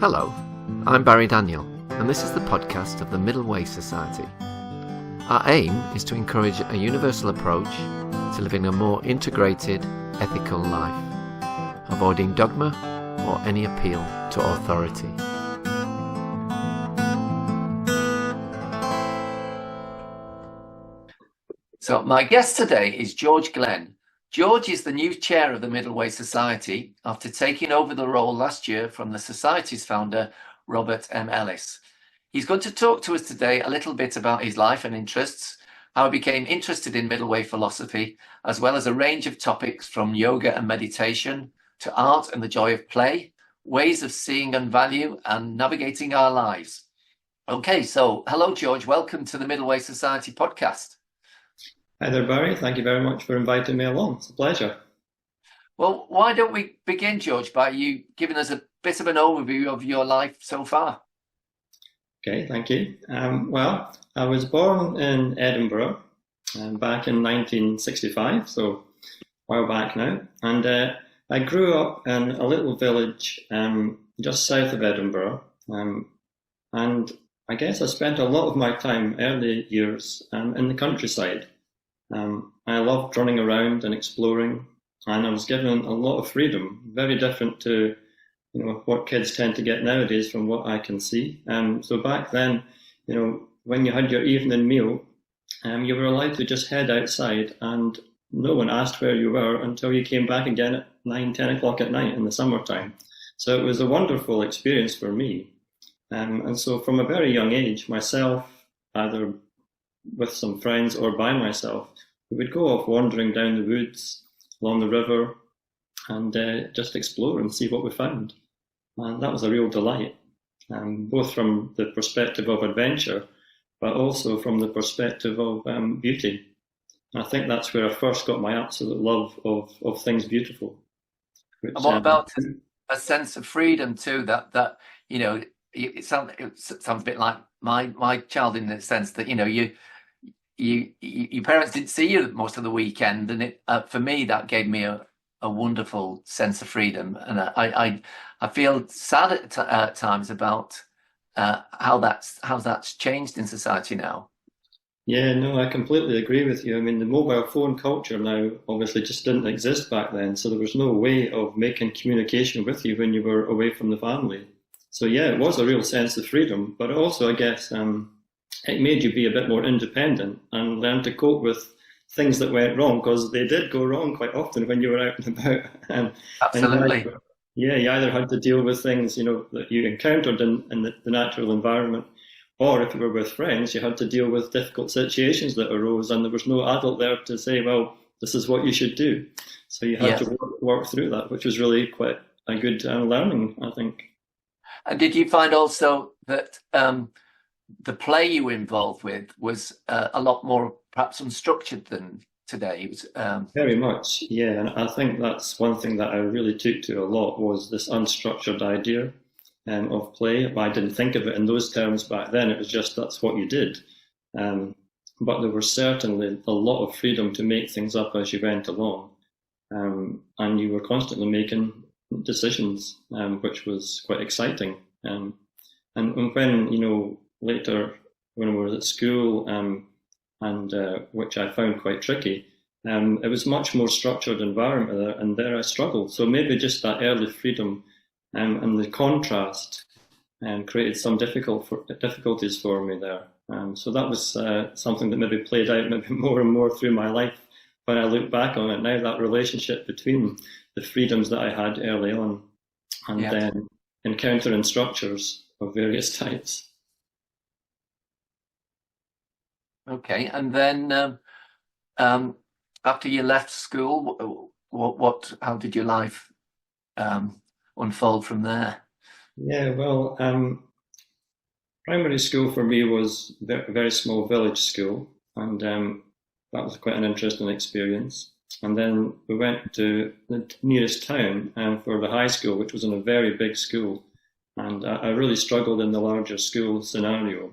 Hello, I'm Barry Daniel, and this is the podcast of the Middle Way Society. Our aim is to encourage a universal approach to living a more integrated, ethical life, avoiding dogma or any appeal to authority. So my guest today is George Glen. George is the new chair of the Middle Way Society after taking over the role last year from the Society's founder, Robert M Ellis. He's going to talk to us today a little bit about his life and interests, how he became interested in Middle Way philosophy, as well as a range of topics from yoga and meditation to art and the joy of play, ways of seeing and value, and navigating our lives. Okay, so hello, George. Welcome to the Middle Way Society podcast. Hi there, Barry. Thank you very much for inviting me along. It's a pleasure. Well, why don't we begin, George, by you giving us a bit of an overview of your life so far? Okay, thank you. Well, I was born in Edinburgh back in 1965, so a while back now. And I grew up in a little village just south of Edinburgh. And I guess I spent a lot of my time, early years, in the countryside. I loved running around and exploring, and I was given a lot of freedom, very different to what kids tend to get nowadays from what I can see. So back then, when you had your evening meal, you were allowed to just head outside and no one asked where you were until you came back again at 9-10 o'clock at night in the summertime. So it was a wonderful experience for me. And so from a very young age, myself, either with some friends or by myself, we would go off wandering down the woods, along the river, and just explore and see what we found. And that was a real delight, both from the perspective of adventure, but also from the perspective of beauty. And I think that's where I first got my absolute love of things beautiful. Which, and what about a sense of freedom too? That it sounds a bit like my child in the sense that your parents didn't see you most of the weekend, and it for me that gave me a wonderful sense of freedom, and I feel sad at times about how that's changed in society now. Yeah, no, I completely agree with you. I mean, the mobile phone culture now obviously just didn't exist back then, so there was no way of making communication with you when you were away from the family. So yeah, it was a real sense of freedom, but also I guess it made you be a bit more independent and learn to cope with things that went wrong, because they did go wrong quite often when you were out and about. Absolutely. You either had to deal with things that you encountered in the natural environment, or if you were with friends, you had to deal with difficult situations that arose, and there was no adult there to say, well, this is what you should do. So you had to work through that, which was really quite a good learning, I think. And did you find also that the play you were involved with was a lot more perhaps unstructured than today? It was, Very much, yeah. And I think that's one thing that I really took to a lot, was this unstructured idea of play. I didn't think of it in those terms back then. It was just that's what you did. But there was certainly a lot of freedom to make things up as you went along. And you were constantly making decisions, which was quite exciting. And when, later when we were at school, and which I found quite tricky, it was much more structured environment there, and there I struggled. So maybe just that early freedom and the contrast created some difficulties for me there. So that was something that maybe played out maybe more and more through my life. When I look back on it now, that relationship between the freedoms that I had early on and then encountering structures of various types. Okay, and then after you left school, how did your life unfold from there? Yeah, well, primary school for me was a very small village school, and that was quite an interesting experience. And then we went to the nearest town for the high school, which was in a very big school. And I really struggled in the larger school scenario.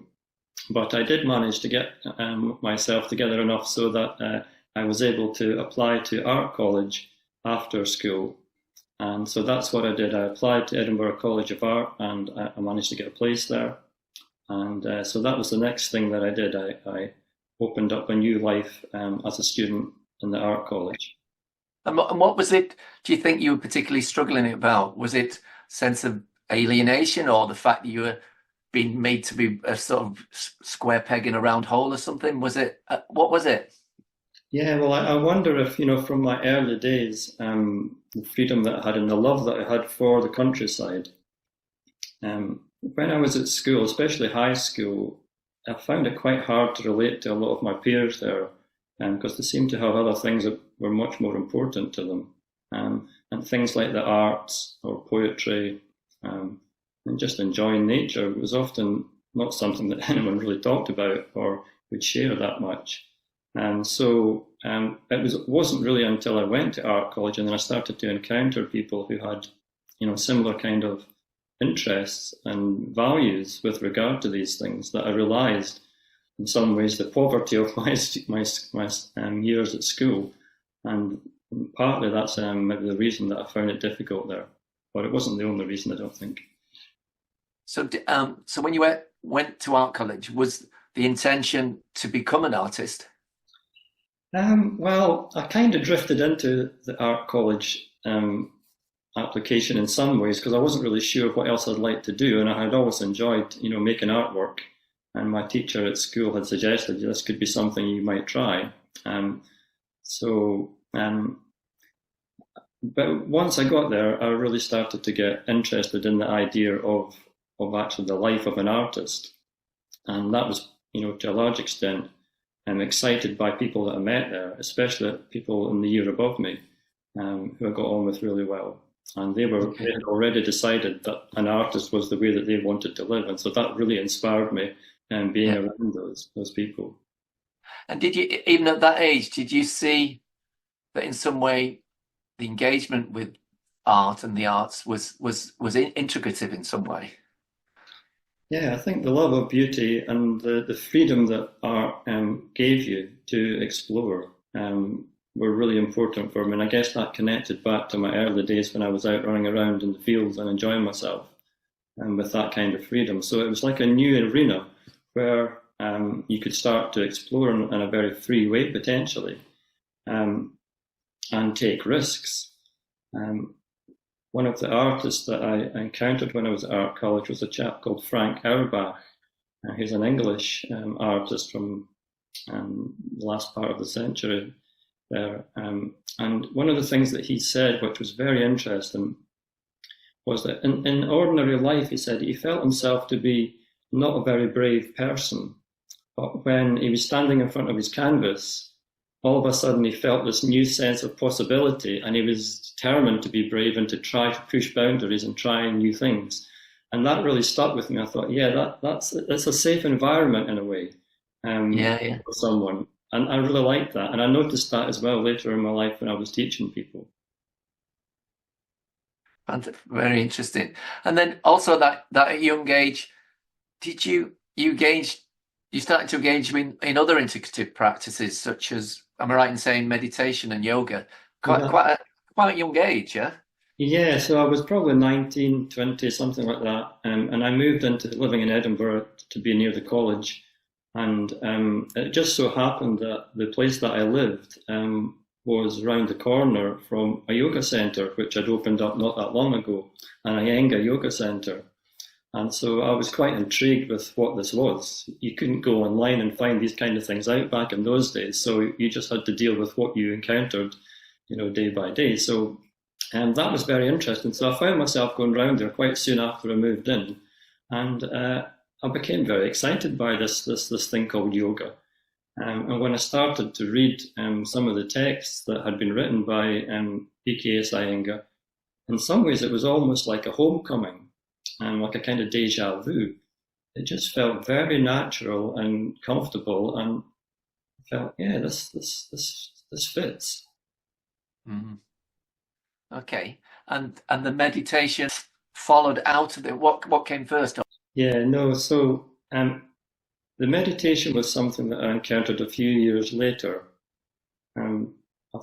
But I did manage to get myself together enough so that I was able to apply to art college after school. And so that's what I did. I applied to Edinburgh College of Art, and I managed to get a place there. And so that was the next thing that I did. I opened up a new life as a student in the art college. And what was it, do you think you were particularly struggling about? Was it a sense of alienation, or the fact that you were being made to be a sort of square peg in a round hole or something? Was it, what was it? Yeah, well, I wonder if, from my early days, the freedom that I had and the love that I had for the countryside, when I was at school, especially high school, I found it quite hard to relate to a lot of my peers there, because they seemed to have other things that were much more important to them, and things like the arts or poetry, and just enjoying nature was often not something that anyone really talked about or would share that much. And so it wasn't really until I went to art college and then I started to encounter people who had, similar kind of interests and values with regard to these things, that I realised in some ways the poverty of my years at school, and partly that's maybe the reason that I found it difficult there, but it wasn't the only reason, I don't think. So, so when you went to art college, was the intention to become an artist? Well, I kind of drifted into the art college application in some ways because I wasn't really sure what else I'd like to do, and I had always enjoyed, making artwork. And my teacher at school had suggested this could be something you might try. But once I got there, I really started to get interested in the idea of actually the life of an artist, and that was, to a large extent, excited by people that I met there, especially people in the year above me, who I got on with really well. And they had already decided that an artist was the way that they wanted to live. And so that really inspired me, being around those people. And did you, even at that age, did you see that in some way the engagement with art and the arts was integrative in some way? Yeah, I think the love of beauty and the freedom that art gave you to explore were really important for me. And I guess that connected back to my early days when I was out running around in the fields and enjoying myself, and with that kind of freedom. So it was like a new arena where you could start to explore in a very free way, potentially, and take risks. One of the artists that I encountered when I was at art college was a chap called Frank Auerbach. He's an English artist from the last part of the century there. And one of the things that he said, which was very interesting, was that in ordinary life, he said he felt himself to be not a very brave person. But when he was standing in front of his canvas, all of a sudden he felt this new sense of possibility, and he was determined to be brave and to try to push boundaries and try new things. And that really stuck with me. I thought, that's a safe environment in a way for someone. And I really liked that. And I noticed that as well later in my life when I was teaching people. Very interesting. And then also that at young age, did you started to engage in other integrative practices, such as, am I right in saying, meditation and yoga? Quite a young age, yeah? Yeah, so I was probably 19, 20, something like that. And I moved into living in Edinburgh to be near the college. And it just so happened that the place that I lived was around the corner from a yoga centre, which had opened up not that long ago, an Iyengar yoga centre. And so I was quite intrigued with what this was. You couldn't go online and find these kind of things out back in those days. So you just had to deal with what you encountered, day by day. So that was very interesting. So I found myself going around there quite soon after I moved in. And I became very excited by this thing called yoga. And when I started to read some of the texts that had been written by PKS Iyengar, in some ways it was almost like a homecoming. And like a kind of deja vu. It just felt very natural and comfortable, and I felt, this fits. Mm-hmm. Okay, and the meditation followed out of it. What came first? So the meditation was something that I encountered a few years later. I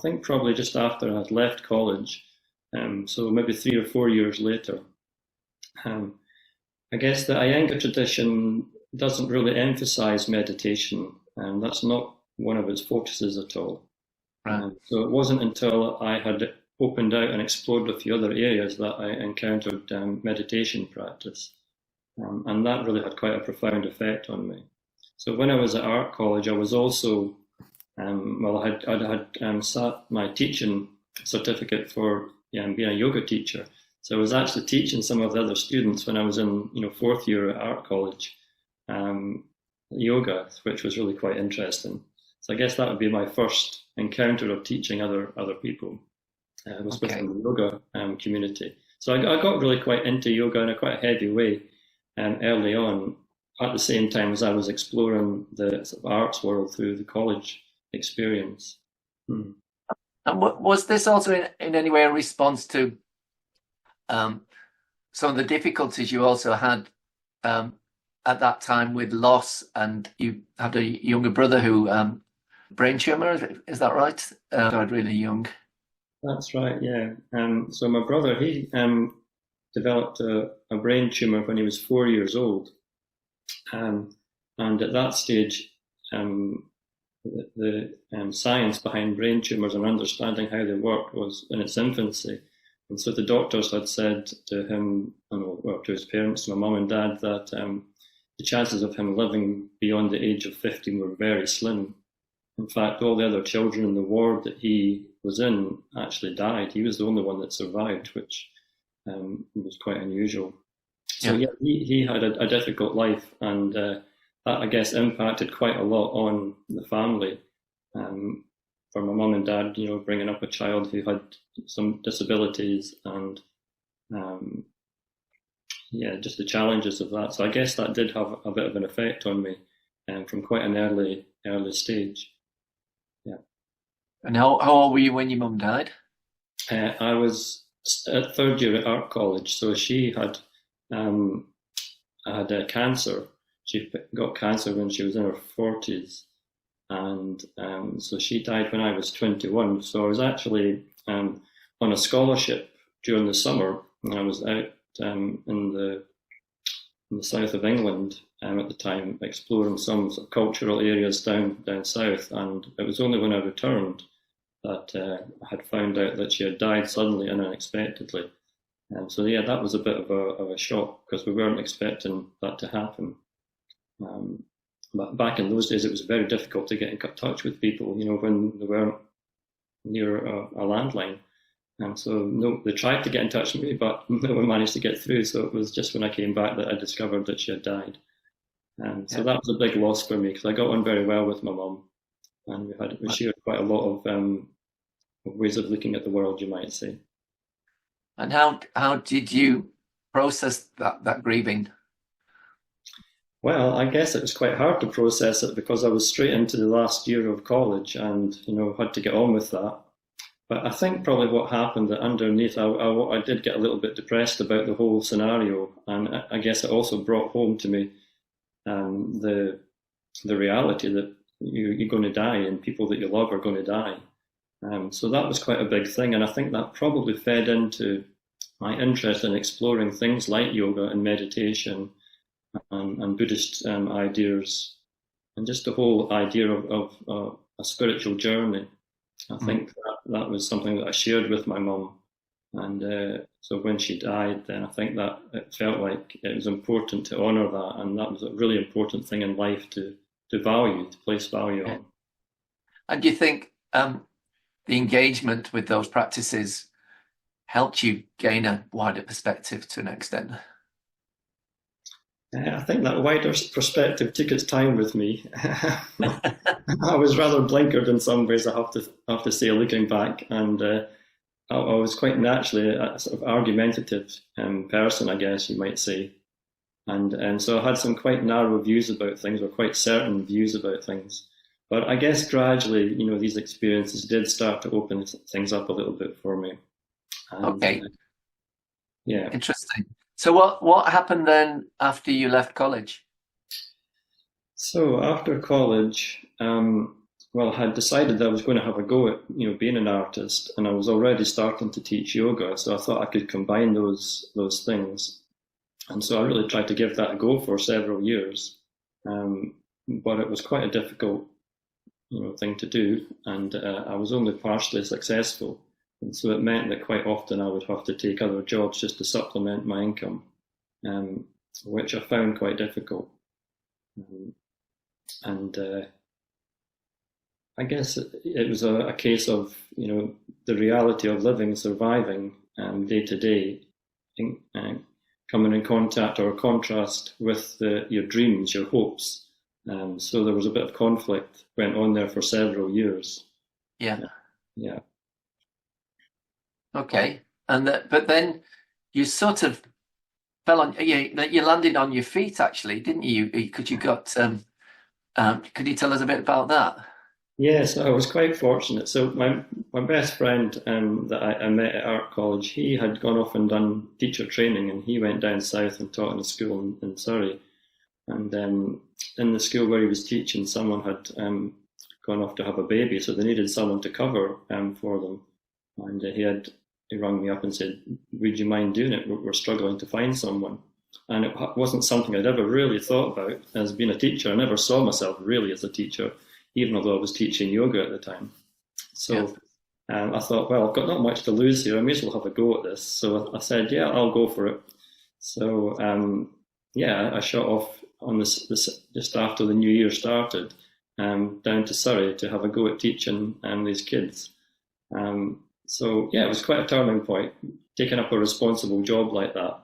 think probably just after I had left college. So maybe 3 or 4 years later. I guess the Iyengar tradition doesn't really emphasize meditation, and that's not one of its focuses at all. Right. So it wasn't until I had opened out and explored a few other areas that I encountered meditation practice. And that really had quite a profound effect on me. So when I was at art college, I was also, I had sat my teaching certificate for being a yoga teacher. So I was actually teaching some of the other students when I was in, fourth year at art college, yoga, which was really quite interesting. So I guess that would be my first encounter of teaching other people. Was within the yoga community. So I got really quite into yoga in a quite heavy way early on, at the same time as I was exploring the sort of arts world through the college experience. And was this also in any way a response to some of the difficulties you also had at that time with loss, and you had a younger brother who brain tumor, is that right? Died really young. That's right, yeah. So my brother, he developed a brain tumor when he was 4 years old. And at that stage, the science behind brain tumors and understanding how they work was in its infancy. And so the doctors had said to him, to his parents, my mum and dad, that the chances of him living beyond the age of 50 were very slim. In fact, all the other children in the ward that he was in actually died. He was the only one that survived, which was quite unusual. So he had a difficult life, and that, I guess, impacted quite a lot on the family. For my mum and dad, bringing up a child who had some disabilities, and just the challenges of that. So I guess that did have a bit of an effect on me from quite an early stage. And how old were you when your mum died? I was at third year at art college. So she had cancer. She got cancer when she was in her 40s. And so she died when I was 21. So I was actually on a scholarship during the summer. And I was out in the south of England at the time, exploring some sort of cultural areas down south. And it was only when I returned that I had found out that she had died suddenly and unexpectedly. So that was a bit of a shock, because we weren't expecting that to happen. But back in those days, it was very difficult to get in touch with people, when they weren't near a landline. And so they tried to get in touch with me, but no one managed to get through. So it was just when I came back that I discovered that she had died. So that was a big loss for me, because I got on very well with my mum, and we shared quite a lot of ways of looking at the world, you might say. And how did you process that grieving? Well, I guess it was quite hard to process it, because I was straight into the last year of college and, had to get on with that. But I think probably what happened, that underneath, I did get a little bit depressed about the whole scenario. And I guess it also brought home to me the reality that you're going to die, and people that you love are going to die. So that was quite a big thing. And I think that probably fed into my interest in exploring things like yoga and meditation and Buddhist ideas, and just the whole idea of a spiritual journey. I think that was something that I shared with my mum. And so when she died, then I think that it felt like it was important to honour that, and that was a really important thing in life to value, to place value on. And do you think the engagement with those practices helped you gain a wider perspective to an extent? I think that wider perspective took its time with me. I was rather blinkered in some ways, I have to say, looking back, and I was quite naturally a sort of argumentative person, I guess you might say, and so I had some quite narrow views about things, or quite certain views about things. But I guess gradually, these experiences did start to open things up a little bit for me. Okay. Yeah. Interesting. So what happened then after you left college? So after college, well, I had decided that I was going to have a go at, being an artist, and I was already starting to teach yoga, so I thought I could combine those things. And so I really tried to give that a go for several years. But it was quite a difficult, thing to do, and I was only partially successful. And so it meant that quite often I would have to take other jobs just to supplement my income, which I found quite difficult. And I guess it was a case of, the reality of living, surviving day to day, coming in contact or contrast with your dreams, your hopes. So there was a bit of conflict went on there for several years. Yeah. Yeah. Okay. But then you sort of fell on, you landed on your feet actually, didn't you? Could you could you tell us a bit about that? Yes, I was quite fortunate. So my best friend that I met at art college, he had gone off and done teacher training, and he went down south and taught in a school in Surrey. And in the school where he was teaching, someone had gone off to have a baby, so they needed someone to cover for them. And he rang me up and said, "Would you mind doing it? We're struggling to find someone." And it wasn't something I'd ever really thought about as being a teacher. I never saw myself really as a teacher, even although I was teaching yoga at the time. So I thought, well, I've got not much to lose here. I may as well have a go at this. So I said, yeah, I'll go for it. So I shot off on this just after the new year started, down to Surrey to have a go at teaching these kids. So it was quite a turning point, taking up a responsible job like that,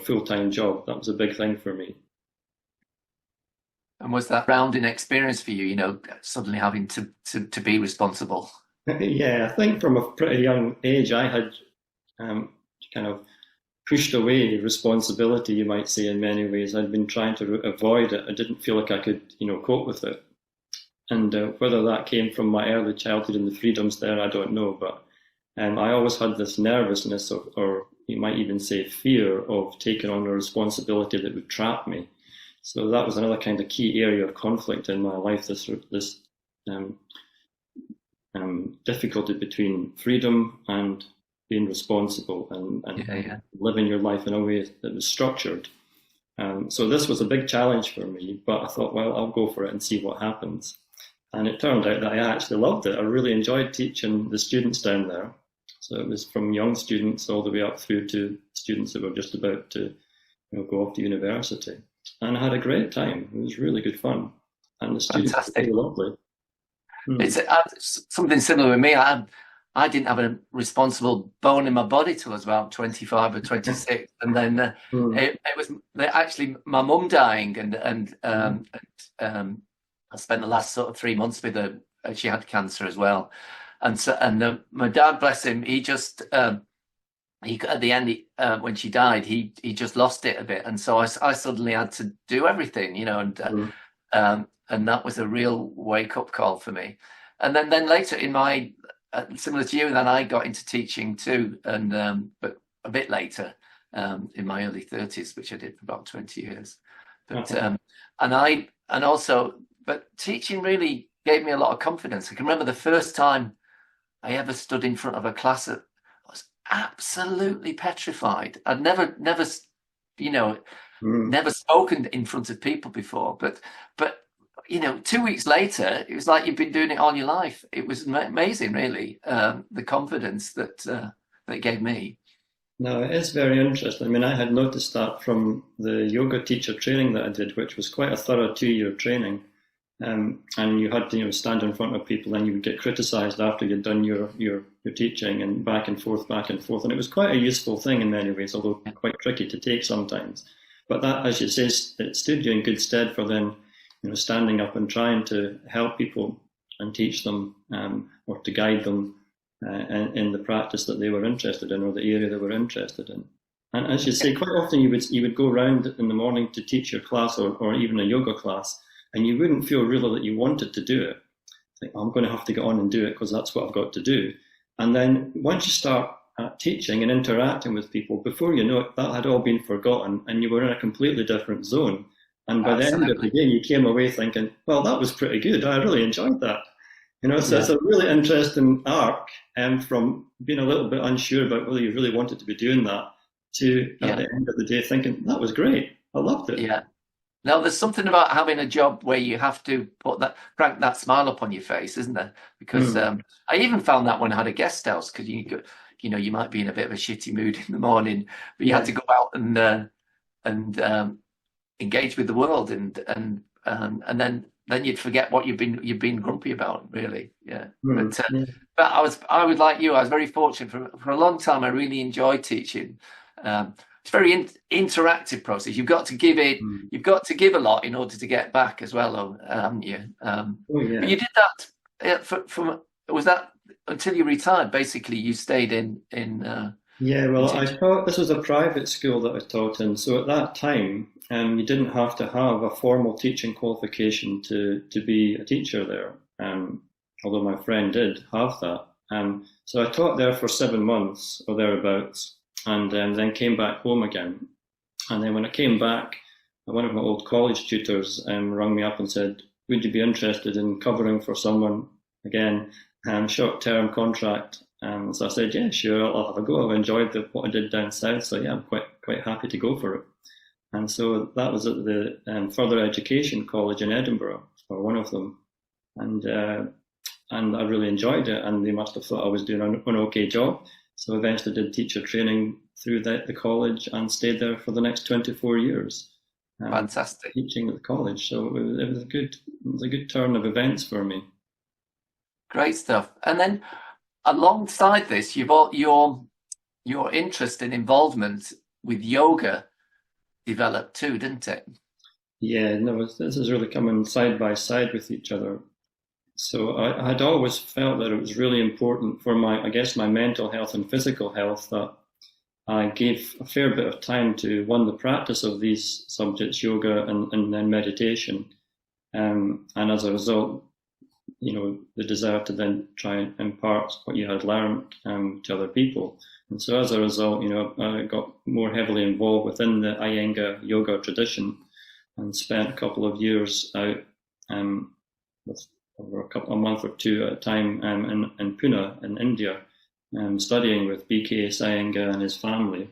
full-time job. That was a big thing for me. And was that rounding experience for you, suddenly having to be responsible? Yeah, I think from a pretty young age, I had kind of pushed away responsibility, you might say, in many ways. I'd been trying to avoid it. I didn't feel like I could, cope with it. And whether that came from my early childhood and the freedoms there, I don't know. But I always had this nervousness, or you might even say fear, of taking on a responsibility that would trap me. So that was another kind of key area of conflict in my life, this difficulty between freedom and being responsible and living your life in a way that was structured. So this was a big challenge for me, but I thought, well, I'll go for it and see what happens. And it turned out that I actually loved it. I really enjoyed teaching the students down there. So it was from young students all the way up through to students that were just about to go off to university. And I had a great time. It was really good fun. And the students were really lovely. It's something similar with me. I didn't have a responsible bone in my body till I was about 25 or 26. And then it was actually my mum dying. And I spent the last sort of 3 months with her. She had cancer as well. And my dad, bless him, he just... he at the end, when she died, he just lost it a bit, and so I suddenly had to do everything, and that was a real wake up call for me. And then later in my similar to you, then I got into teaching too, and but a bit later, in my early 30s, which I did for about 20 years. But but teaching really gave me a lot of confidence. I can remember the first time I ever stood in front of a class at absolutely petrified. I'd never spoken in front of people before, but 2 weeks later it was like you've been doing it all your life. It was amazing, really, the confidence that it gave me. No, it is very interesting. I mean, I had noticed that from the yoga teacher training that I did, which was quite a thorough 2-year training. And you had to stand in front of people, and you would get criticised after you'd done your teaching, and back and forth. And it was quite a useful thing in many ways, although quite tricky to take sometimes. But that, as you say, it stood you in good stead for then standing up and trying to help people and teach them, or to guide them in the practice that they were interested in, or the area they were interested in. And as you say, quite often you would go around in the morning to teach your class, or even a yoga class, and you wouldn't feel really that you wanted to do it. Think, I'm going to have to get on and do it because that's what I've got to do. And then once you start teaching and interacting with people, before you know it, that had all been forgotten, and you were in a completely different zone. And by the end of the day, you came away thinking, well, that was pretty good. I really enjoyed that. So it's a really interesting arc from being a little bit unsure about whether you really wanted to be doing that to at the end of the day thinking, that was great. I loved it. Yeah. Now, there's something about having a job where you have to crank that smile up on your face, isn't there? Because I even found that when I had a guest house, because you might be in a bit of a shitty mood in the morning, but you had to go out and engage with the world, and then you'd forget what you've been grumpy about, really. Yeah. But I would like you. I was very fortunate for a long time. I really enjoyed teaching. It's a very interactive process. You've got to give it. You've got to give a lot in order to get back as well, haven't you? But you did that was that until you retired? Basically, you stayed in. Yeah, well, I taught. This was a private school that I taught in. So at that time, you didn't have to have a formal teaching qualification to be a teacher there. Although my friend did have that. So I taught there for 7 months or thereabouts, and then came back home again. And then when I came back, one of my old college tutors rang me up and said, would you be interested in covering for someone again, short-term contract? So I said, yeah, sure, I'll have a go. I've enjoyed what I did down south, so yeah, I'm quite happy to go for it. And so that was at the Further Education College in Edinburgh, or one of them. And I really enjoyed it, and they must have thought I was doing an okay job. So eventually did teacher training through the college and stayed there for the next 24 years. Fantastic. Teaching at the college. So it was a good turn of events for me. Great stuff. And then alongside this, your interest and involvement with yoga developed too, didn't it? Yeah, no, this is really coming side by side with each other. So I had always felt that it was really important for my mental health and physical health that I gave a fair bit of time to the practice of these subjects, yoga and then meditation. And as a result, the desire to then try and impart what you had learned to other people. And so as a result, I got more heavily involved within the Iyengar yoga tradition and spent a couple of years out over a month or two at a time in Pune in India, studying with B.K.S. Iyengar and his family,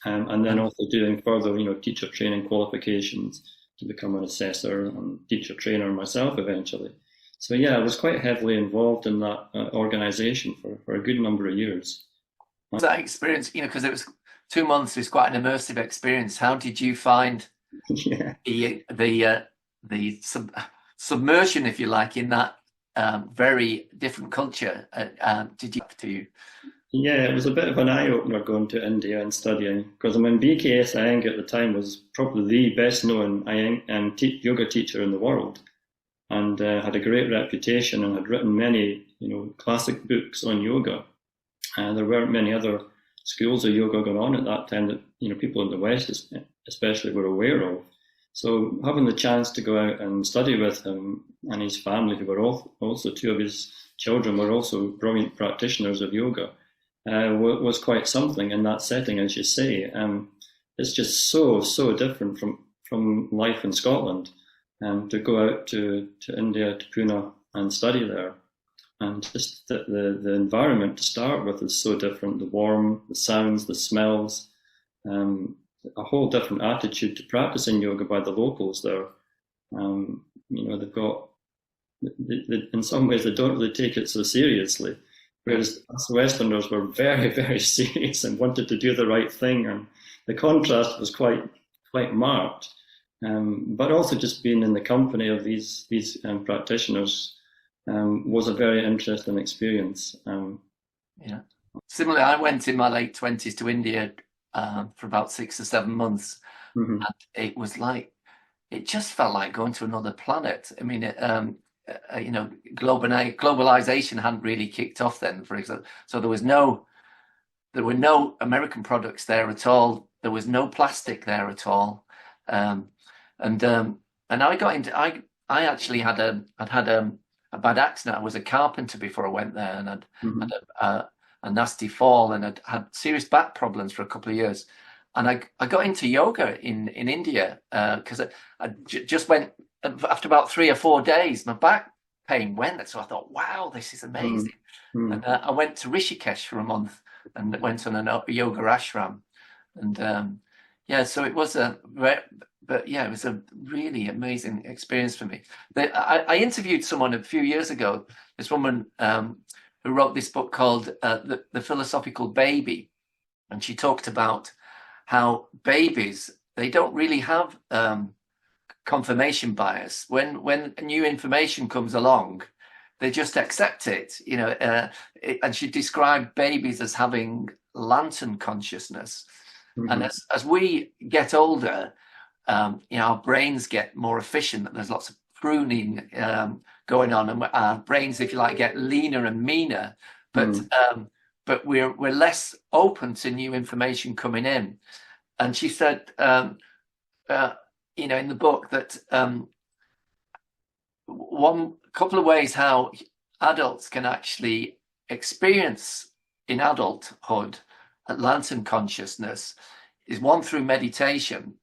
and then also doing further, teacher training qualifications to become an assessor and teacher trainer myself eventually. So yeah, I was quite heavily involved in that organisation for a good number of years. That experience, because it was 2 months, it was quite an immersive experience. How did you find the submersion, if you like, in that very different culture? Did you? Yeah, it was a bit of an eye-opener going to India and studying, because B.K.S. Iyengar at the time was probably the best-known yoga teacher in the world, and had a great reputation and had written many, classic books on yoga. There weren't many other schools of yoga going on at that time that, people in the West especially were aware of. So having the chance to go out and study with him and his family, who were also 2 of his children were also brilliant practitioners of yoga, was quite something in that setting, as you say. It's just so different from life in Scotland. To go out to India, to Pune, and study there. And just the environment to start with is so different. The warmth, the sounds, the smells, a whole different attitude to practicing yoga by the locals there. They've got, in some ways, they don't really take it so seriously. Whereas us Westerners were very, very serious and wanted to do the right thing. And the contrast was quite marked. But also just being in the company of these practitioners was a very interesting experience. Yeah. Similarly, I went in my late 20s to India for about 6 or 7 months, and it was like, it just felt like going to another planet. I mean, globalization hadn't really kicked off then, for example. So there were no American products there at all. There was no plastic there at all. And I got into, I actually had a bad accident. I was a carpenter before I went there, and I'd had a nasty fall, and I'd had serious back problems for a couple of years. and I got into yoga in India because just went after about 3 or 4 days. My back pain went, so I thought, wow, this is amazing. And I went to Rishikesh for a month and went on a yoga ashram, and so it was it was a really amazing experience for me. I interviewed someone a few years ago, this woman who wrote this book called The Philosophical Baby, and she talked about how babies, they don't really have confirmation bias. When new information comes along, they just accept it, and she described babies as having lantern consciousness. And as we get older, our brains get more efficient. There's lots of pruning going on, and our brains, if you like, get leaner and meaner. But we're less open to new information coming in. And she said, in the book that one couple of ways how adults can actually experience in adulthood lantern consciousness is one through meditation,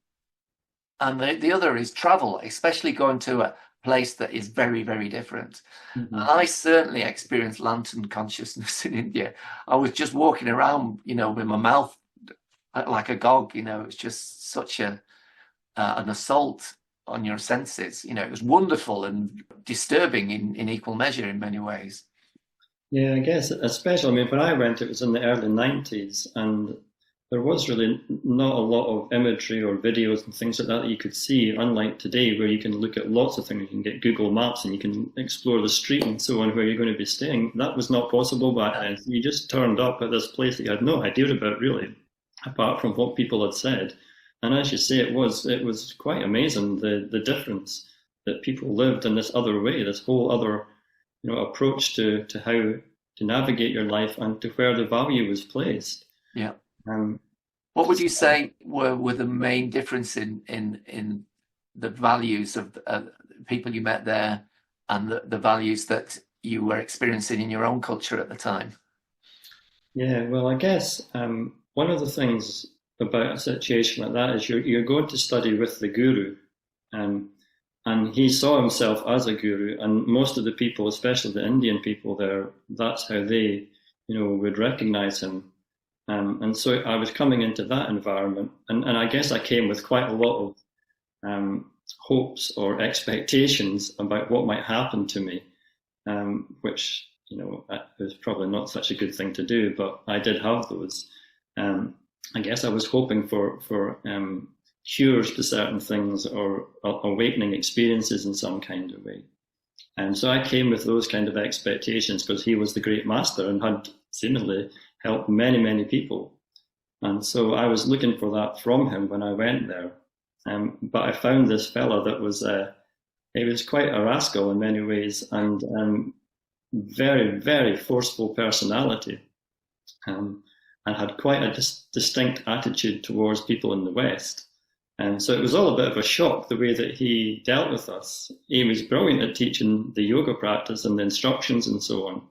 and the other is travel, especially going to a place that is very, very different. And I certainly experienced lantern consciousness in India. I was just walking around, with my mouth like a gog. It's just such an assault on your senses. It was wonderful and disturbing in equal measure in many ways. Yeah, I guess especially, when I went, it was in the early 90s, and there was really not a lot of imagery or videos and things like that you could see, unlike today, where you can look at lots of things. You can get Google Maps and you can explore the street and so on where you're going to be staying. That was not possible back then. You just turned up at this place that you had no idea about, really, apart from what people had said. And as you say, it was quite amazing, the difference that people lived in this other way, this whole other approach to how to navigate your life and to where the value was placed. Yeah. What would you say were the main difference in the values of people you met there and the values that you were experiencing in your own culture at the time? Yeah, well, I guess one of the things about a situation like that is you're going to study with the guru, and he saw himself as a guru, and most of the people, especially the Indian people there, that's how they would recognize him. And so I was coming into that environment, and I guess I came with quite a lot of hopes or expectations about what might happen to me, which was probably not such a good thing to do, but I did have those. I guess I was hoping for cures to certain things or awakening experiences in some kind of way. And so I came with those kind of expectations because he was the great master and had seemingly helped many, many people. And so I was looking for that from him when I went there. But I found this fella that was, he was quite a rascal in many ways, and very, very forceful personality, and had quite a distinct attitude towards people in the West. And so it was all a bit of a shock, the way that he dealt with us. He was brilliant at teaching the yoga practice and the instructions and so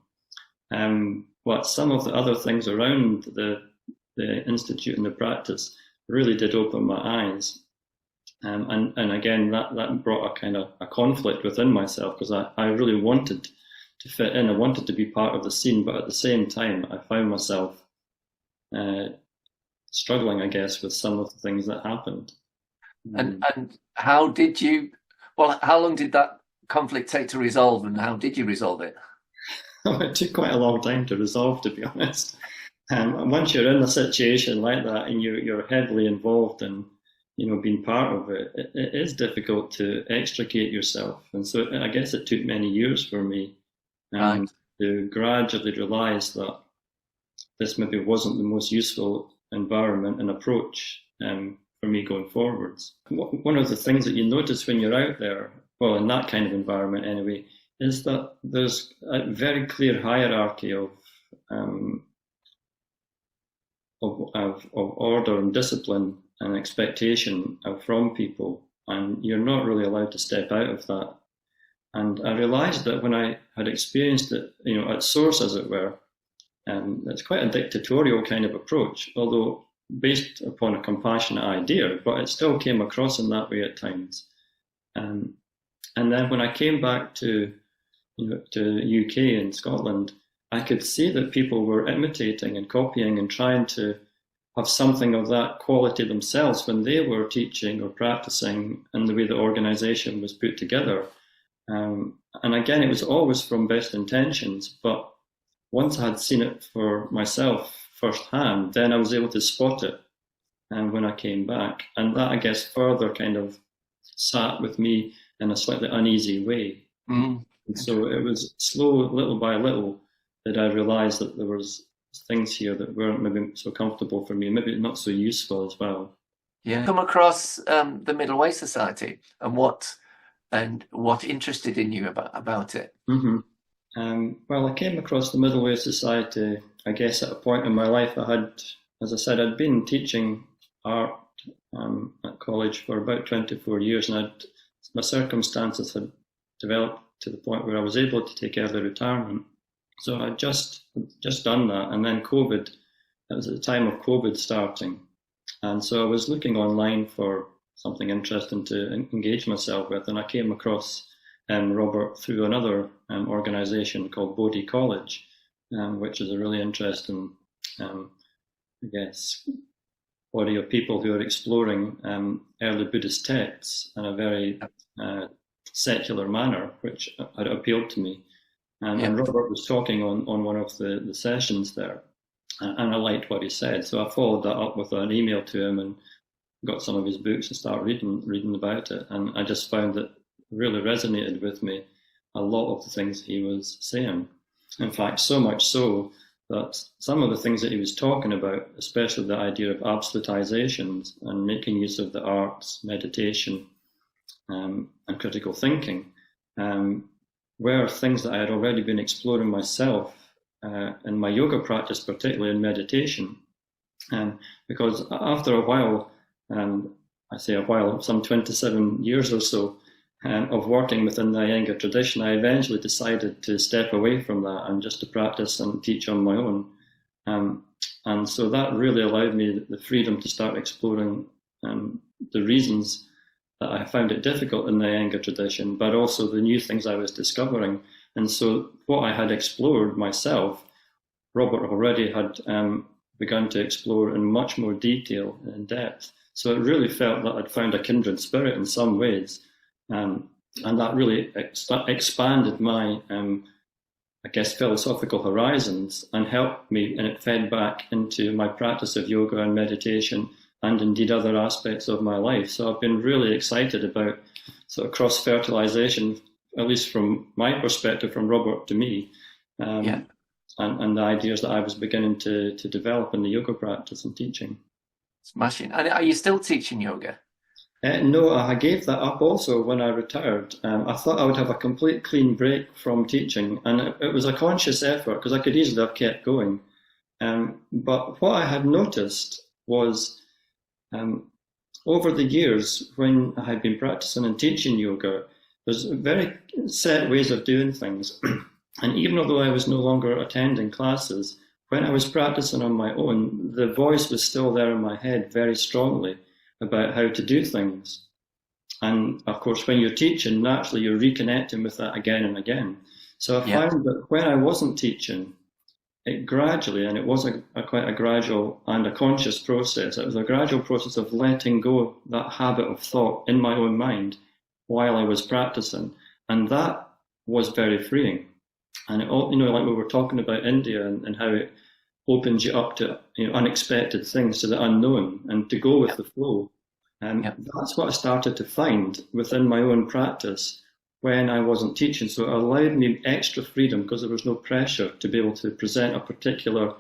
on. But some of the other things around the institute and the practice really did open my eyes. And again, that brought a kind of a conflict within myself, because I really wanted to fit in. I wanted to be part of the scene, but at the same time, I found myself struggling, I guess, with some of the things that happened. And how did you? Well, how long did that conflict take to resolve, and how did you resolve it? It took quite a long time to resolve, to be honest. Once you're in a situation like that and you're heavily involved in, being part of it, it is difficult to extricate yourself. And so I guess it took many years for me to gradually realise that this maybe wasn't the most useful environment and approach for me going forwards. One of the things that you notice when you're out there, well, in that kind of environment anyway, is that there's a very clear hierarchy of order and discipline and expectation from people, and you're not really allowed to step out of that. And I realised that when I had experienced it, at source, as it were, it's quite a dictatorial kind of approach, although based upon a compassionate idea, but it still came across in that way at times. And then when I came back to UK and Scotland, I could see that people were imitating and copying and trying to have something of that quality themselves when they were teaching or practicing, and the way the organisation was put together. And again, it was always from best intentions, but once I had seen it for myself firsthand, then I was able to spot it when I came back. And that, I guess, further kind of sat with me in a slightly uneasy way. And so it was slow, little by little, that I realised that there was things here that weren't maybe so comfortable for me, maybe not so useful as well. Yeah. Come across the Middle Way Society and what interested in you about it? Well, I came across the Middle Way Society, I guess, at a point in my life. As I said, I'd been teaching art at college for about 24 years, and my circumstances had developed to the point where I was able to take early retirement. So I'd just done that, and then COVID, it was at the time of COVID starting. And so I was looking online for something interesting to engage myself with, and I came across Robert through another organisation called Bodhi College, which is a really interesting, I guess, body of people who are exploring early Buddhist texts in a very secular manner, which had appealed to me. And Robert was talking on one of the sessions there, and I liked what he said. So I followed that up with an email to him and got some of his books and started reading about it. And I just found that it really resonated with me, a lot of the things he was saying. In fact, so much so that some of the things that he was talking about, especially the idea of absolutizations and making use of the arts, meditation, and critical thinking, were things that I had already been exploring myself in my yoga practice, particularly in meditation. Because after a while, I say a while, some 27 years or so of working within the Iyengar tradition, I eventually decided to step away from that and just to practice and teach on my own. And so that really allowed me the freedom to start exploring the reasons that I found it difficult in the Iyengar tradition, but also the new things I was discovering. And so what I had explored myself, Robert already had begun to explore in much more detail and depth. So it really felt that I'd found a kindred spirit in some ways. And that really expanded my, I guess, philosophical horizons and helped me, and it fed back into my practice of yoga and meditation and indeed other aspects of my life. So I've been really excited about sort of cross-fertilization, at least from my perspective, from Robert to me, and the ideas that I was beginning to develop in the yoga practice and teaching. Smashing. And are you still teaching yoga? No, I gave that up also when I retired. I thought I would have a complete clean break from teaching, and it was a conscious effort because I could easily have kept going. But what I had noticed was over the years when I had been practicing and teaching yoga, there's very set ways of doing things. And even although I was no longer attending classes, when I was practicing on my own, the voice was still there in my head very strongly about how to do things. And of course, when you're teaching, naturally you're reconnecting with that again and again. So I found that when I wasn't teaching, it gradually, and it was quite a gradual and a conscious process, it was a gradual process of letting go that habit of thought in my own mind while I was practicing. And that was very freeing. And it all, like we were talking about India and how it opens you up to unexpected things, to the unknown, and to go with the flow. And that's what I started to find within my own practice when I wasn't teaching. So it allowed me extra freedom because there was no pressure to be able to present a particular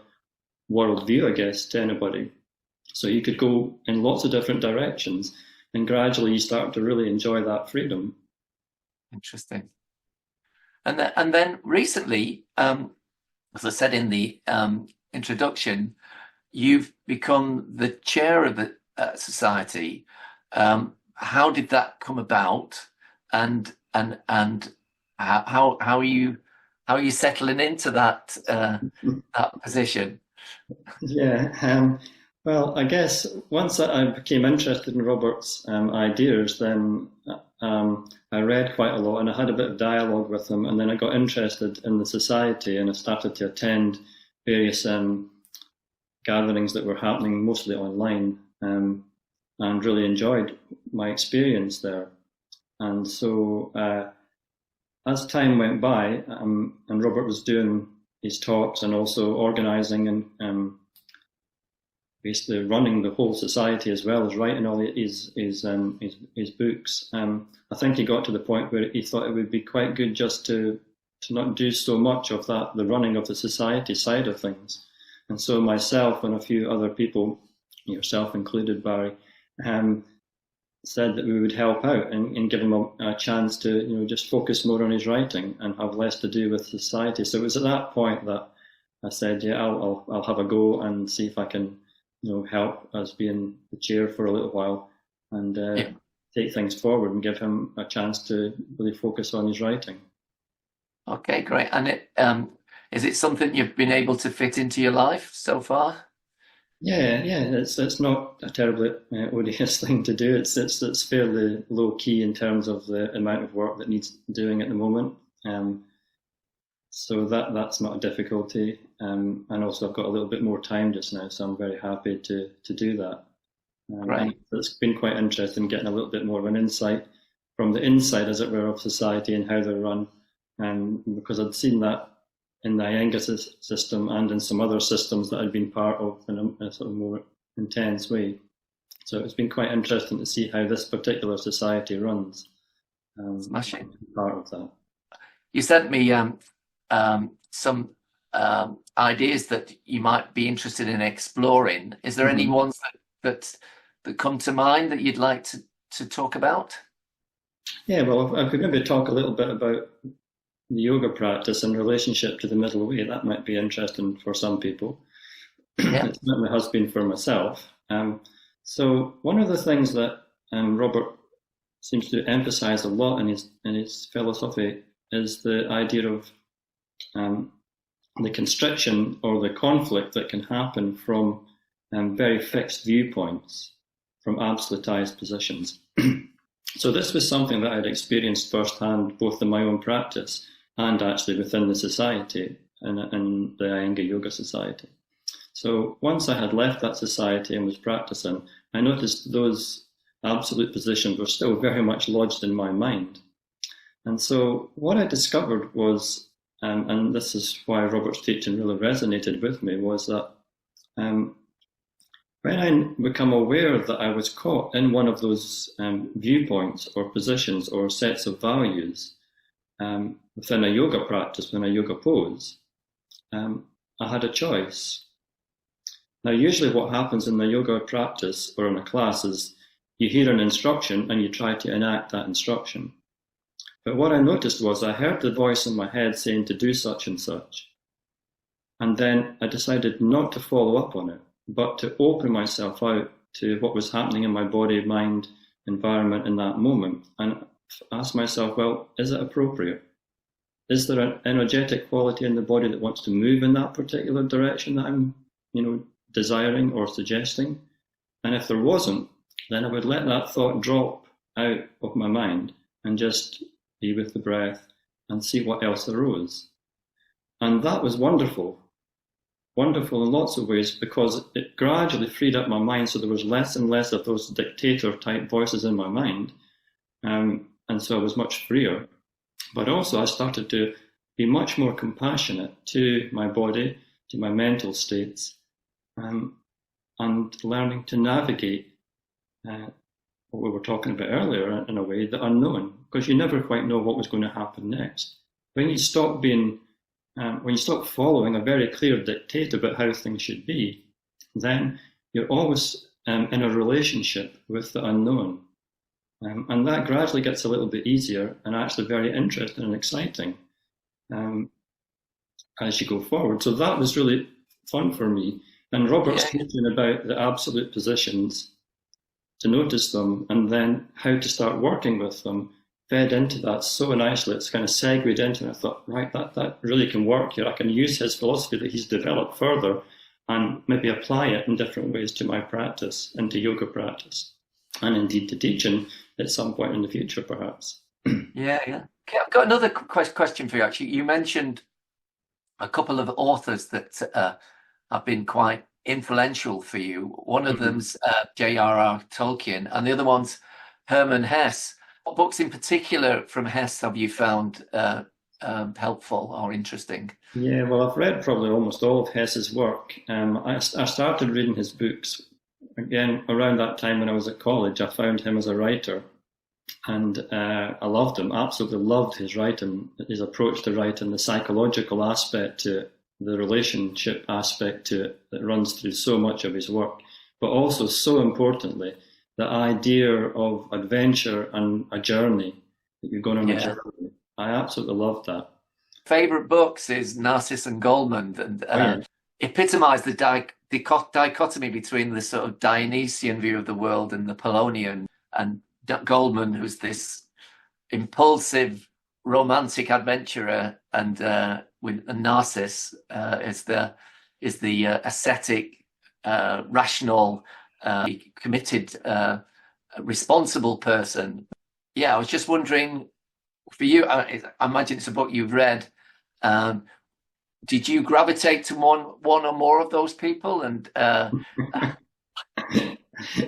worldview, I guess, to anybody. So you could go in lots of different directions, and gradually you start to really enjoy that freedom. Interesting. And then recently, as I said in the introduction, you've become the chair of the society. How did that come about, and how are you settling into that that position? Yeah, Well, I guess once I became interested in Robert's ideas, then I read quite a lot and I had a bit of dialogue with him, and then I got interested in the society and I started to attend various gatherings that were happening mostly online, and really enjoyed my experience there. And so as time went by, and Robert was doing his talks and also organising and basically running the whole society as well as writing all his books. I think he got to the point where he thought it would be quite good just to not do so much of that, the running of the society side of things. And so myself and a few other people, yourself included, Barry, said that we would help out and give him a chance to, just focus more on his writing and have less to do with society. So it was at that point that I said, yeah, I'll have a go and see if I can, help as being the chair for a little while and take things forward and give him a chance to really focus on his writing. Okay, great. And is it something you've been able to fit into your life so far? Yeah, it's not a terribly odious thing to do. It's fairly low key in terms of the amount of work that needs doing at the moment. So that's not a difficulty. And also I've got a little bit more time just now, so I'm very happy to do that. Right. And it's been quite interesting getting a little bit more of an insight from the inside, as it were, of society and how they're run. Because I'd seen that in the Iyengar system and in some other systems that I'd been part of in a sort of more intense way. So it's been quite interesting to see how this particular society runs. Smashing. Part of that. You sent me some ideas that you might be interested in exploring. Is there any ones that come to mind that you'd like to talk about? Yeah, well, I could maybe talk a little bit about the yoga practice in relationship to the middle way. That might be interesting for some people. Yeah. It certainly has been for myself. So one of the things that Robert seems to emphasize a lot in his philosophy is the idea of the constriction or the conflict that can happen from very fixed viewpoints, from absolutized positions. So this was something that I'd experienced firsthand, both in my own practice and actually within the society, in the Iyengar Yoga Society. So once I had left that society and was practicing, I noticed those absolute positions were still very much lodged in my mind. And so what I discovered was, and this is why Robert's teaching really resonated with me, was that when I become aware that I was caught in one of those viewpoints or positions or sets of values within a yoga practice, within a yoga pose, I had a choice. Now, usually what happens in the yoga practice or in a class is you hear an instruction and you try to enact that instruction. But what I noticed was I heard the voice in my head saying to do such and such. And then I decided not to follow up on it, but to open myself out to what was happening in my body, mind, environment in that moment, and ask myself, well, is it appropriate? Is there an energetic quality in the body that wants to move in that particular direction that I'm, desiring or suggesting? And if there wasn't, then I would let that thought drop out of my mind and just be with the breath and see what else arose. And that was wonderful. Wonderful in lots of ways, because it gradually freed up my mind, so there was less and less of those dictator type voices in my mind, and so I was much freer. But also I started to be much more compassionate to my body, to my mental states, and learning to navigate what we were talking about earlier in a way, the unknown, because you never quite know what was going to happen next. When you stop following a very clear dictate about how things should be, then you're always in a relationship with the unknown. And that gradually gets a little bit easier and actually very interesting and exciting as you go forward. So that was really fun for me. And Robert's teaching about the absolute positions, to notice them, and then how to start working with them, fed into that so nicely. It's kind of segued into it. I thought, right, that really can work here. I can use his philosophy that he's developed further and maybe apply it in different ways to my practice and to yoga practice, and indeed to teaching at some point in the future, perhaps. Yeah. Okay, I've got another question for you, actually. You mentioned a couple of authors that have been quite influential for you. One of them's J.R.R. Tolkien, and the other one's Hermann Hesse. What books in particular from Hesse have you found helpful or interesting? Yeah, well, I've read probably almost all of Hesse's work. I started reading his books again around that time when I was at college. I found him as a writer, and I loved him, absolutely loved his writing, his approach to writing, the psychological aspect to it, the relationship aspect to it that runs through so much of his work, but also, so importantly, the idea of adventure and a journey, that you're going on a journey. I absolutely loved that. Favorite books is Narcissus and Goldmund, and epitomise the dichotomy between the sort of Dionysian view of the world and the Polonian, and Goldmund, who's this impulsive, romantic adventurer, and with Narcissus is the ascetic, rational, committed, responsible person. Yeah, I was just wondering, for you, I imagine it's a book you've read. Did you gravitate to one or more of those people? And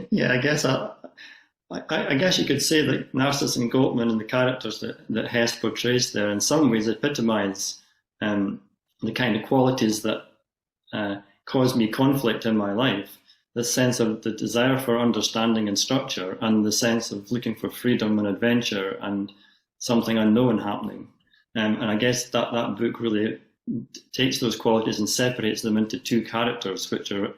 yeah, I guess I guess you could say that Narcissus and Goldmund and the characters that Hesse portrays there in some ways epitomise the kind of qualities that cause me conflict in my life. The sense of the desire for understanding and structure, and the sense of looking for freedom and adventure and something unknown happening. And I guess that book really takes those qualities and separates them into two characters, which are,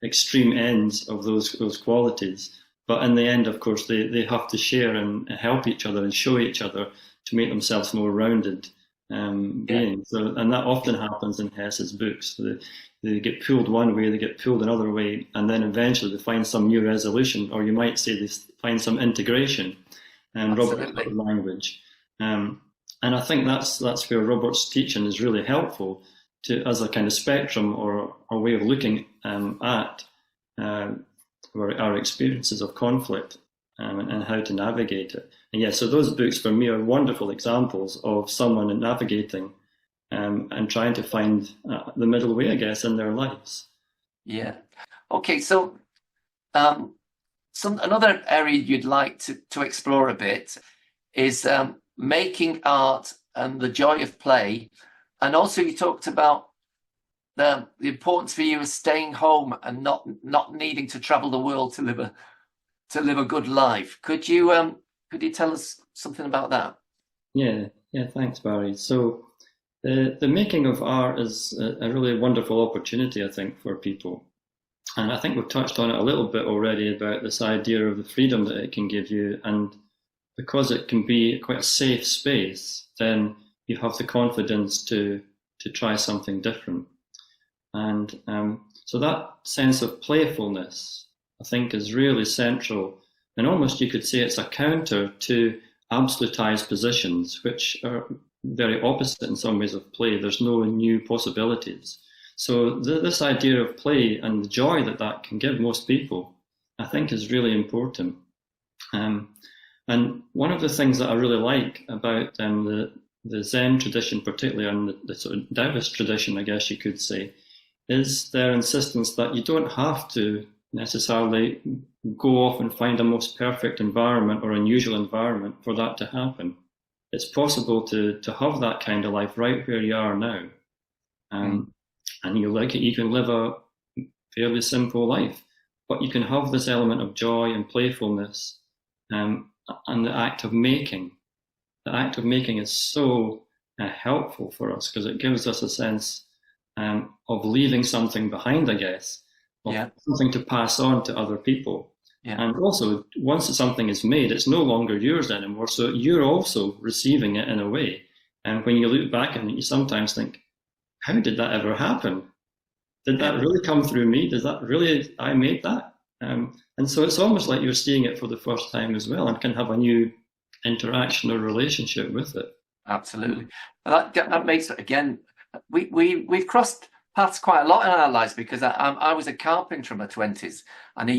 extreme ends of those qualities. But in the end, of course, they have to share and help each other and show each other to make themselves more rounded beings. So, and that often happens in Hesse's books. They get pulled one way, they get pulled another way, and then eventually they find some new resolution, or you might say they find some integration. Robert's language. And I think that's where Robert's teaching is really helpful as a kind of spectrum or a way of looking at our experiences of conflict and how to navigate it. And so those books for me are wonderful examples of someone navigating and trying to find the middle way, I guess, in their lives. Yeah. Okay, so another area you'd like to explore a bit is making art and the joy of play. And also you talked about the importance for you of staying home and not needing to travel the world to live a good life. Could you tell us something about that? Yeah, thanks, Barry. So the making of art is a really wonderful opportunity, I think, for people. And I think we've touched on it a little bit already about this idea of the freedom that it can give you. And because it can be quite a safe space, then you have the confidence to try something different. And so that sense of playfulness, I think, is really central. And almost you could say it's a counter to absolutized positions, which are very opposite in some ways of play. There's no new possibilities. So this idea of play and the joy that can give most people, I think, is really important. And one of the things that I really like about the Zen tradition, particularly, and the sort of Taoist tradition, I guess you could say, is their insistence that you don't have to necessarily go off and find a most perfect environment or unusual environment for that to happen. It's possible to have that kind of life right where you are now. And you can live a fairly simple life, but you can have this element of joy and playfulness and the act of making. The act of making is so helpful for us because it gives us a sense of leaving something behind, I guess, of something to pass on to other people. Yeah. And also, once something is made, it's no longer yours anymore, so you're also receiving it in a way. And when you look back on it, you sometimes think, how did that ever happen? Did that really come through me? I made that? And so it's almost like you're seeing it for the first time as well and can have a new interaction or relationship with it. Absolutely. That makes it, again, we've crossed paths quite a lot in our lives, because I was a carpenter in my 20s, and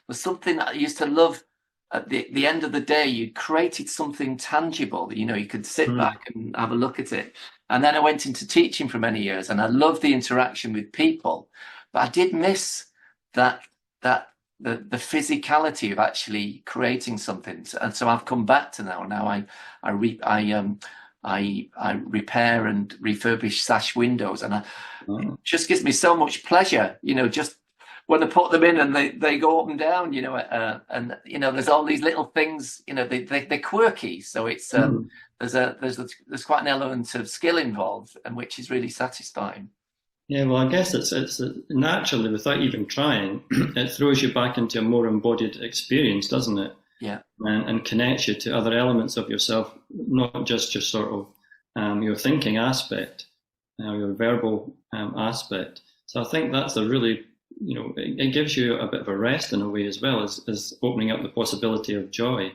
was something that I used to love. At the end of the day, you created something tangible. You could sit back and have a look at it. And then I went into teaching for many years, and I loved the interaction with people, but I did miss that the physicality of actually creating something. And so I've come back to now. Now I repair and refurbish sash windows, and it just gives me so much pleasure. Just when I put them in and they go up and down. And there's all these little things. They're quirky, so it's there's quite an element of skill involved, and which is really satisfying. Yeah, well, I guess it's naturally, without even trying, it throws you back into a more embodied experience, doesn't it? Yeah. And connects you to other elements of yourself, not just your sort of your thinking aspect, your verbal aspect. So I think that's a really, it gives you a bit of a rest in a way, as well as opening up the possibility of joy.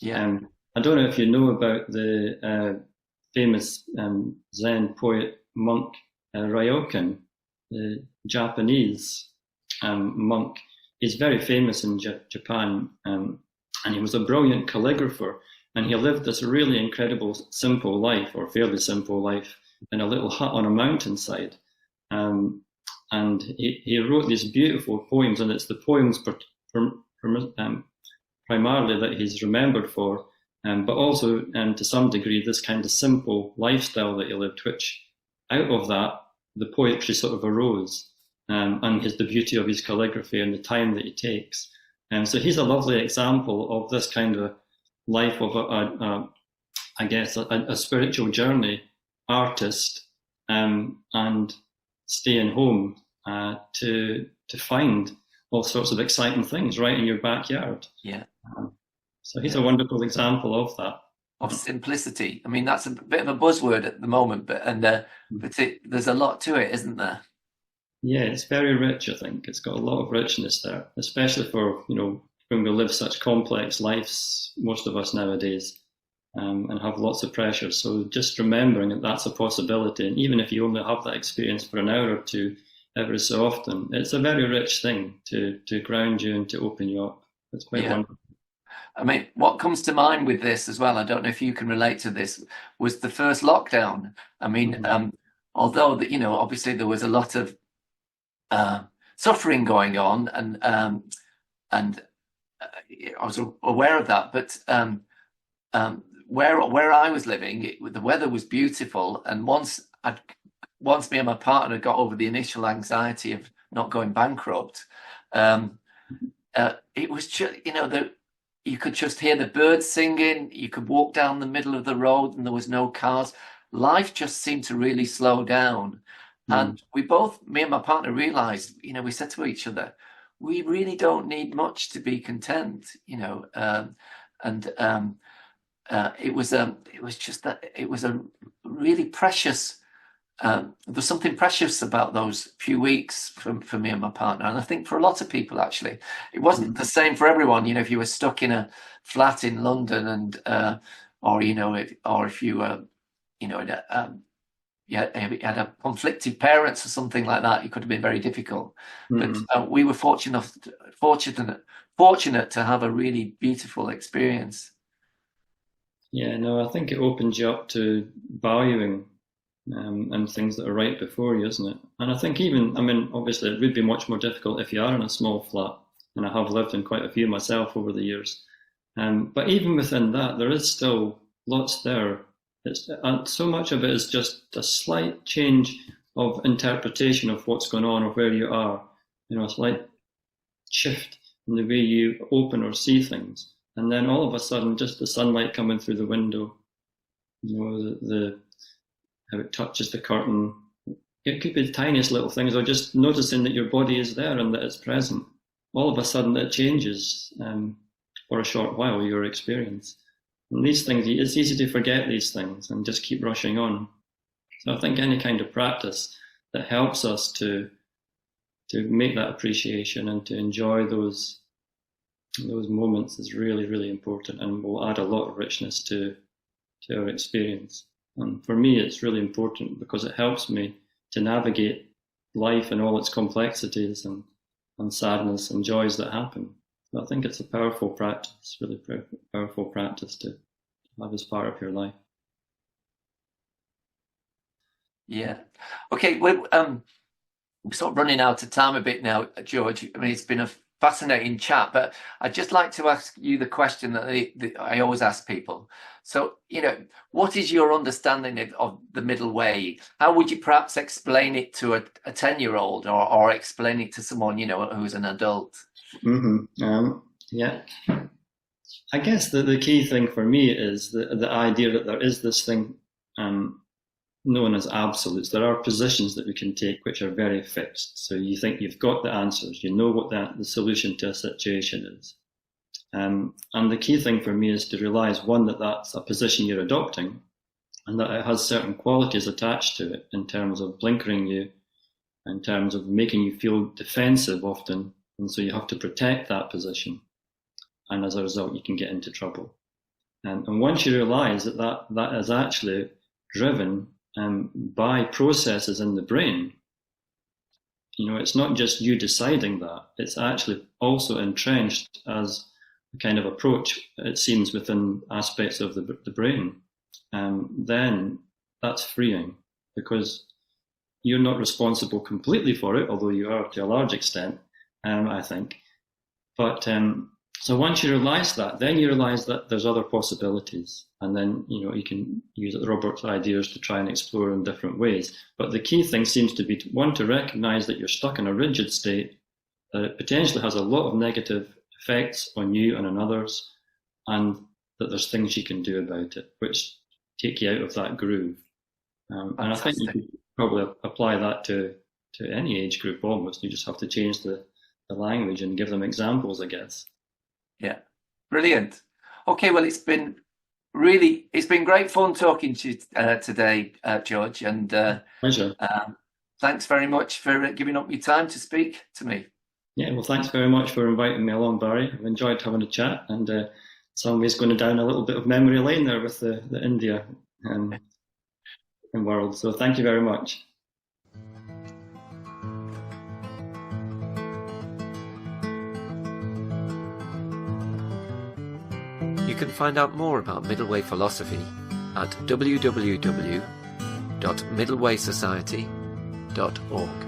Yeah. I don't know if you know about the famous Zen poet monk Ryokan, the Japanese monk. He's very famous in Japan, and he was a brilliant calligrapher, and he lived this really incredible, simple life, or fairly simple life, in a little hut on a mountainside. And he wrote these beautiful poems, and it's the poems primarily that he's remembered for, but also to some degree this kind of simple lifestyle that he lived, which out of that the poetry sort of arose, and the beauty of his calligraphy and the time that he takes. So he's a lovely example of this kind of life of a spiritual journey artist, and staying home to find all sorts of exciting things right in your backyard. Yeah. So he's a wonderful example of that. Of simplicity. I mean, that's a bit of a buzzword at the moment, but there's a lot to it, isn't there? Yeah, it's very rich. I think it's got a lot of richness there, especially for when we live such complex lives, most of us nowadays, and have lots of pressure. So just remembering that that's a possibility, and even if you only have that experience for an hour or two every so often, it's a very rich thing to ground you and to open you up. It's quite wonderful. I mean, what comes to mind with this as well, I don't know if you can relate to this, was the first lockdown. I mean, although obviously there was a lot of suffering going on, and I was aware of that. But where I was living, the weather was beautiful, and once me and my partner got over the initial anxiety of not going bankrupt, it was just you could just hear the birds singing. You could walk down the middle of the road and there was no cars. Life just seemed to really slow down. And me and my partner realized, we said to each other, we really don't need much to be content, it was a really precious, there's something precious about those few weeks for me and my partner, and I think for a lot of people actually. It wasn't the same for everyone. If you were stuck in a flat in London, and or if you were you had a conflicted parents or something like that, it could have been very difficult. But we were fortunate to have a really beautiful experience. Yeah, no, I think it opens you up to valuing and things that are right before you, isn't it? And I think obviously it would be much more difficult if you are in a small flat, and I have lived in quite a few myself over the years. But even within that, there is still lots there. So much of it is just a slight change of interpretation of what's going on or where you are. A slight shift in the way you open or see things. And then all of a sudden, just the sunlight coming through the window, how it touches the curtain. It could be the tiniest little things, or just noticing that your body is there and that it's present. All of a sudden it changes for a short while, your experience. And these things, it's easy to forget these things and just keep rushing on. So I think any kind of practice that helps us to make that appreciation and to enjoy those moments is really, really important, and will add a lot of richness to our experience. And for me, it's really important because it helps me to navigate life and all its complexities and sadness and joys that happen. So I think it's a powerful practice, really powerful practice to have as part of your life. Yeah. Okay, we're sort of running out of time a bit now, George. I mean, it's been a fascinating chat, but I'd just like to ask you the question that I always ask people. So, what is your understanding of the middle way? How would you perhaps explain it to a 10-year-old or explain it to someone, who's an adult? Yeah. I guess the key thing for me is the idea that there is this thing known as absolutes. There are positions that we can take which are very fixed. So you think you've got the answers, you know what the solution to a situation is. And the key thing for me is to realise, one, that that's a position you're adopting and that it has certain qualities attached to it in terms of blinkering you, in terms of making you feel defensive often. And so you have to protect that position. And as a result, you can get into trouble. And once you realise that is actually driven by processes in the brain, it's not just you deciding that, it's actually also entrenched as a kind of approach, it seems, within aspects of the brain. Then that's freeing, because you're not responsible completely for it, although you are to a large extent, I think. But so once you realise that, then you realise that there's other possibilities. And then, you can use Robert's ideas to try and explore in different ways. But the key thing seems to be, to recognise that you're stuck in a rigid state, that it potentially has a lot of negative effects on you and on others, and that there's things you can do about it, which take you out of that groove. And I think you could probably apply that to any age group almost. You just have to change the language and give them examples, I guess. Yeah, brilliant. Okay, well, it's been great fun talking to you today, George, and pleasure. Thanks very much for giving up your time to speak to me. Yeah, well, thanks very much for inviting me along, Barry. I've enjoyed having a chat, and some ways going down a little bit of memory lane there with the India world. So thank you very much. You can find out more about Middle Way philosophy at www.middlewaysociety.org.